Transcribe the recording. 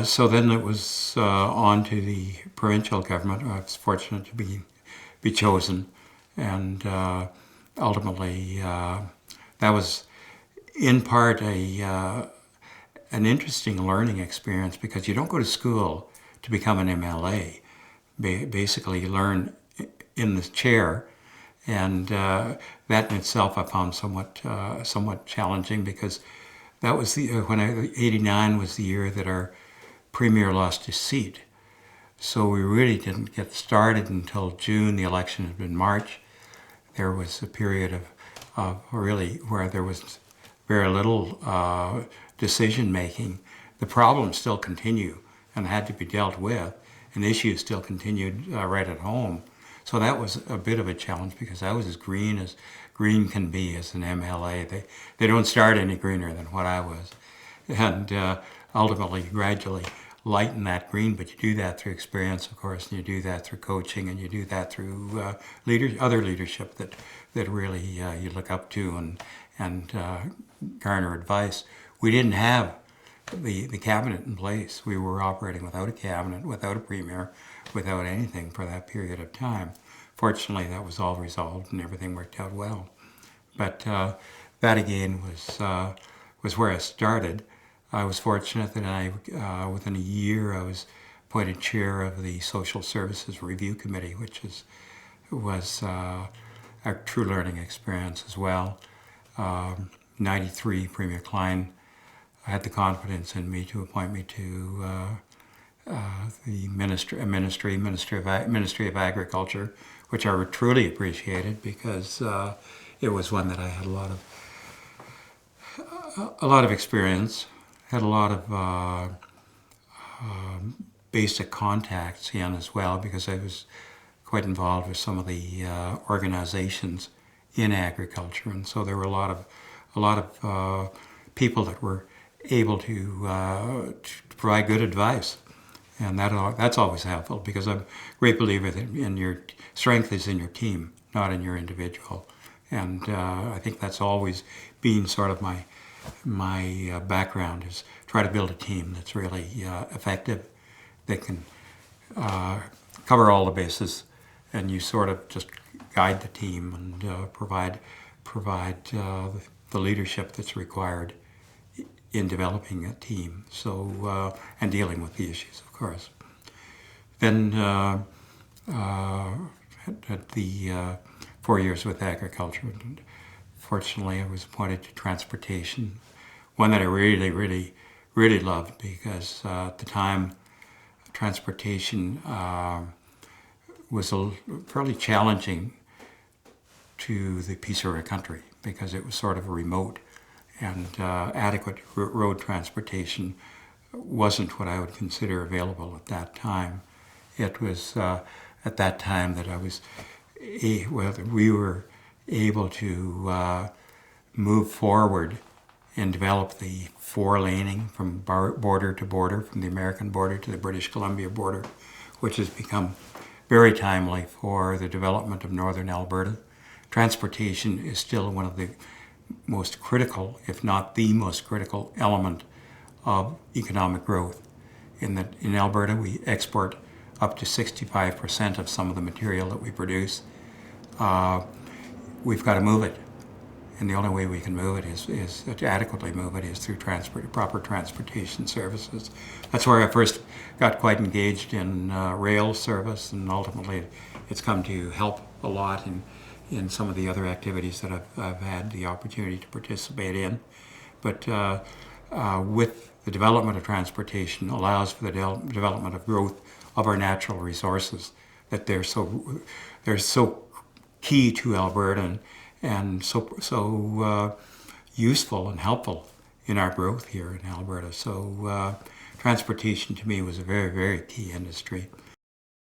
So then it was on to the provincial government. I was fortunate to be chosen, and ultimately that was in part an interesting learning experience because you don't go to school to become an MLA. Basically, you learn in the chair, and that in itself I found somewhat challenging because that was when '89 was the year that our premier lost his seat. So we really didn't get started until June. The election had been March. There was a period of really where there was very little decision making. The problems still continue and had to be dealt with, and issues still continued right at home. So that was a bit of a challenge because I was as green can be as an MLA. They don't start any greener than what I was, and ultimately, gradually lighten that green. But you do that through experience, of course, and you do that through coaching, and you do that through other leadership that really you look up to and garner advice. We didn't have the cabinet in place. We were operating without a cabinet, without a premier, without anything for that period of time. Fortunately, that was all resolved and everything worked out well. But that again was where I started. I was fortunate that within a year, I was appointed chair of the Social Services Review Committee, which was a true learning experience as well. '93, Premier Klein had the confidence in me to appoint me to the Ministry of Agriculture, which I truly appreciated because it was one that I had a lot of experience, had a lot of basic contacts in as well because I was quite involved with some of the organizations in agriculture, and so there were a lot of people that were able to provide good advice, and that's always helpful because I'm a great believer that your strength is in your team, not in your individual, and I think that's always been sort of my background is try to build a team that's really effective, that can cover all the bases, and you sort of just guide the team and provide the leadership that's required in developing a team. So and dealing with the issues, of course. Then had the 4 years with agriculture. And fortunately, I was appointed to transportation, one that I really loved because at the time, transportation was fairly challenging to the Peace River country because it was sort of remote, and adequate road transportation wasn't what I would consider available at that time. It was at that time that we were able to move forward and develop the 4-laning from border to border, from the American border to the British Columbia border, which has become very timely for the development of northern Alberta. Transportation is still one of the most critical, if not the most critical element of economic growth. In Alberta, we export up to 65% of some of the material that we produce. We've got to move it. And the only way we can move it is to adequately move it is through proper transportation services. That's where I first got quite engaged in rail service, and ultimately it's come to help a lot in some of the other activities that I've had the opportunity to participate in. But with the development of transportation allows for the development of growth of our natural resources that they're so key to Alberta and so useful and helpful in our growth here in Alberta. So transportation to me was a very, very key industry.